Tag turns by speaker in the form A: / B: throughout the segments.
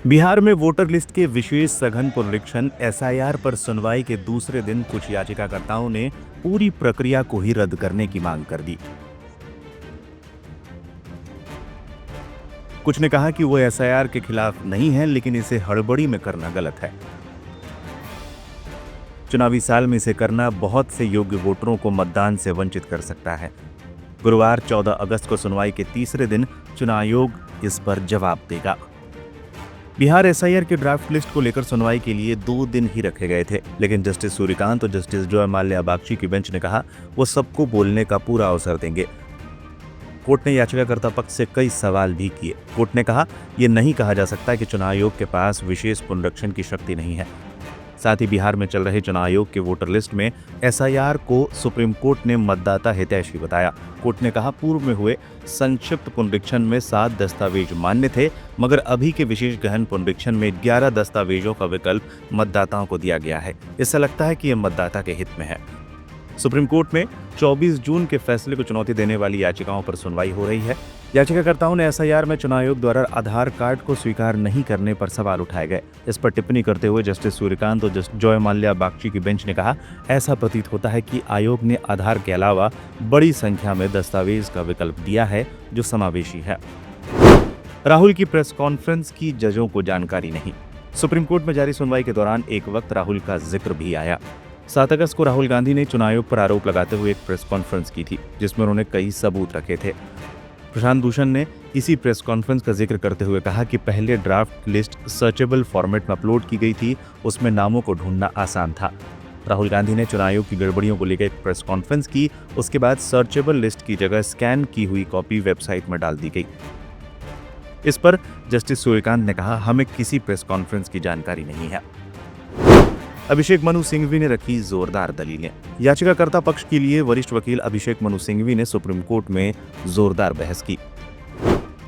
A: बिहार में voter list के विशेष सघन पुनरीक्षण एसआईआर पर सुनवाई के दूसरे दिन कुछ याचिकाकर्ताओं ने पूरी प्रक्रिया को ही रद्द करने की मांग कर दी। कुछ ने कहा कि वो एसआईआर के खिलाफ नहीं है, लेकिन इसे हड़बड़ी में करना गलत है। चुनावी साल में इसे करना बहुत से योग्य वोटरों को मतदान से वंचित कर सकता है। गुरुवार 14 अगस्त को सुनवाई के तीसरे दिन चुनाव आयोग इस पर जवाब देगा। बिहार एसआईआर के ड्राफ्ट लिस्ट को लेकर सुनवाई के लिए 2 दिन ही रखे गए थे, लेकिन जस्टिस सूर्यकांत और जस्टिस जॉय माल्या बागची की बेंच ने कहा वो सबको बोलने का पूरा अवसर देंगे। कोर्ट ने याचिकाकर्ता पक्ष से कई सवाल भी किए। कोर्ट ने कहा यह नहीं कहा जा सकता कि चुनाव आयोग के पास विशेष पुनरीक्षण की शक्ति नहीं है। साथ ही बिहार में चल रहे चुनाव आयोग के वोटर लिस्ट में एसआईआर को सुप्रीम कोर्ट ने मतदाता हितैषी बताया। कोर्ट ने कहा पूर्व में हुए संक्षिप्त पुनरीक्षण में 7 दस्तावेज मान्य थे, मगर अभी के विशेष गहन पुनरीक्षण में 11 दस्तावेजों का विकल्प मतदाताओं को दिया गया है। इससे लगता है कि यह मतदाता के हित में है। सुप्रीम कोर्ट में 24 जून के फैसले को चुनौती देने वाली याचिकाओं पर सुनवाई हो रही है। याचिकाकर्ताओं ने एसआईआर में चुनाव आयोग द्वारा आधार कार्ड को स्वीकार नहीं करने पर सवाल उठाए गए। इस पर टिप्पणी करते हुए जस्टिस सूर्यकांत और जस्टिस जॉय माल्या बागची की बेंच ने कहा ऐसा प्रतीत होता है कि आयोग ने आधार के अलावा बड़ी संख्या में दस्तावेज का विकल्प दिया है जो समावेशी है। राहुल की प्रेस कॉन्फ्रेंस की जजों को जानकारी नहीं। सुप्रीम कोर्ट में जारी सुनवाई के दौरान एक वक्त राहुल का जिक्र भी आया। 7 अगस्त को राहुल गांधी ने चुनाव आयोग पर आरोप लगाते हुए एक प्रेस कॉन्फ्रेंस की थी, जिसमें उन्होंने कई सबूत रखे थे। प्रशांत भूषण ने इसी प्रेस कॉन्फ्रेंस का जिक्र करते हुए कहा कि पहले ड्राफ्ट लिस्ट सर्चेबल फॉर्मेट में अपलोड की गई थी, उसमें नामों को ढूंढना आसान था। राहुल गांधी ने चुनाव आयोग की गड़बड़ियों को लेकर एक प्रेस कॉन्फ्रेंस की। उसके बाद सर्चेबल लिस्ट की जगह स्कैन की हुई कॉपी वेबसाइट में डाल दी गई। इस पर जस्टिस सूर्यकांत ने कहा हमें किसी प्रेस कॉन्फ्रेंस की जानकारी नहीं है। अभिषेक मनु सिंघवी ने रखी जोरदार दलीलें। याचिकाकर्ता पक्ष के लिए वरिष्ठ वकील अभिषेक मनु सिंघवी ने सुप्रीम कोर्ट में जोरदार बहस की।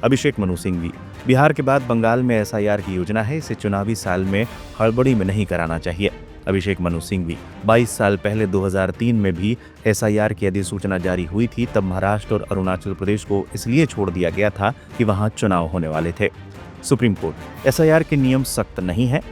A: अभिषेक मनु सिंघवी, बिहार के बाद बंगाल में एसआईआर की योजना है, इसे चुनावी साल में हड़बड़ी में नहीं कराना चाहिए। अभिषेक मनु सिंघवी, 22 साल पहले 2003 में भी एसआईआर की अधिसूचना जारी हुई थी। तब महाराष्ट्र और अरुणाचल प्रदेश को इसलिए छोड़ दिया गया था कि वहां चुनाव होने वाले थे। सुप्रीम कोर्ट, एसआईआर के नियम सख्त नहीं है,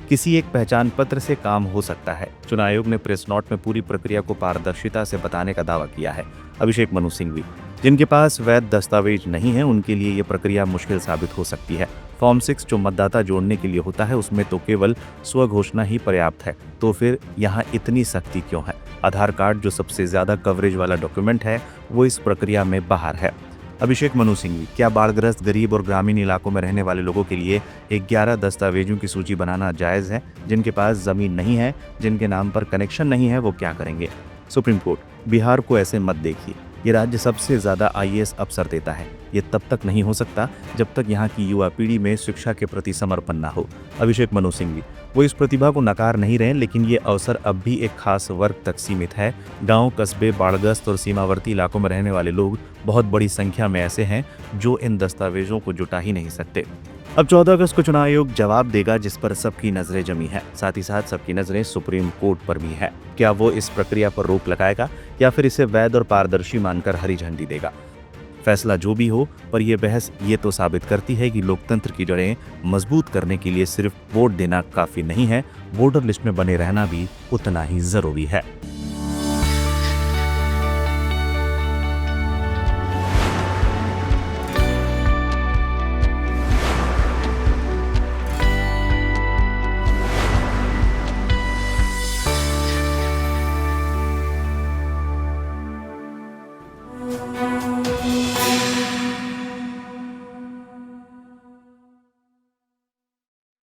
A: किसी एक पहचान पत्र से काम हो सकता है। चुनाव आयोग ने प्रेस नोट में पूरी प्रक्रिया को पारदर्शिता से बताने का दावा किया है। अभिषेक मनु सिंघवी, जिनके पास वैध दस्तावेज नहीं है उनके लिए ये प्रक्रिया मुश्किल साबित हो सकती है। फॉर्म 6 जो मतदाता जोड़ने के लिए होता है उसमें तो केवल स्वघोषणा ही पर्याप्त है, तो फिर यहाँ इतनी सख्ती क्यों है? आधार कार्ड जो सबसे ज्यादा कवरेज वाला डॉक्यूमेंट है वो इस प्रक्रिया में बाहर है। अभिषेक मनु सिंघवी, क्या बाढ़ग्रस्त गरीब और ग्रामीण इलाकों में रहने वाले लोगों के लिए 11 दस्तावेजों की सूची बनाना जायज़ है? जिनके पास ज़मीन नहीं है, जिनके नाम पर कनेक्शन नहीं है, वो क्या करेंगे? सुप्रीम कोर्ट, बिहार को ऐसे मत देखिए। ये राज्य सबसे ज़्यादा आईएएस अफसर देता है। ये तब तक नहीं हो सकता जब तक यहाँ की युवा पीढ़ी में शिक्षा के प्रति समर्पण ना हो। अभिषेक मनु सिंघवी, वो इस प्रतिभा को नकार नहीं रहे, लेकिन ये अवसर अब भी एक खास वर्ग तक सीमित है। गांव, कस्बे, बाढ़ग्रस्त और सीमावर्ती इलाकों में रहने वाले लोग बहुत बड़ी संख्या में ऐसे हैं जो इन दस्तावेजों को जुटा ही नहीं सकते। अब 14 अगस्त को चुनाव आयोग जवाब देगा, जिस पर सबकी नजरें जमी है। साथ ही साथ सबकी नजरें सुप्रीम कोर्ट पर भी है। क्या वो इस प्रक्रिया पर रोक लगाएगा या फिर इसे वैध और पारदर्शी मानकर हरी झंडी देगा? फैसला जो भी हो, पर यह बहस ये तो साबित करती है कि लोकतंत्र की जड़ें मजबूत करने के लिए सिर्फ वोट देना काफी नहीं है, वोटर लिस्ट में बने रहना भी उतना ही जरूरी है।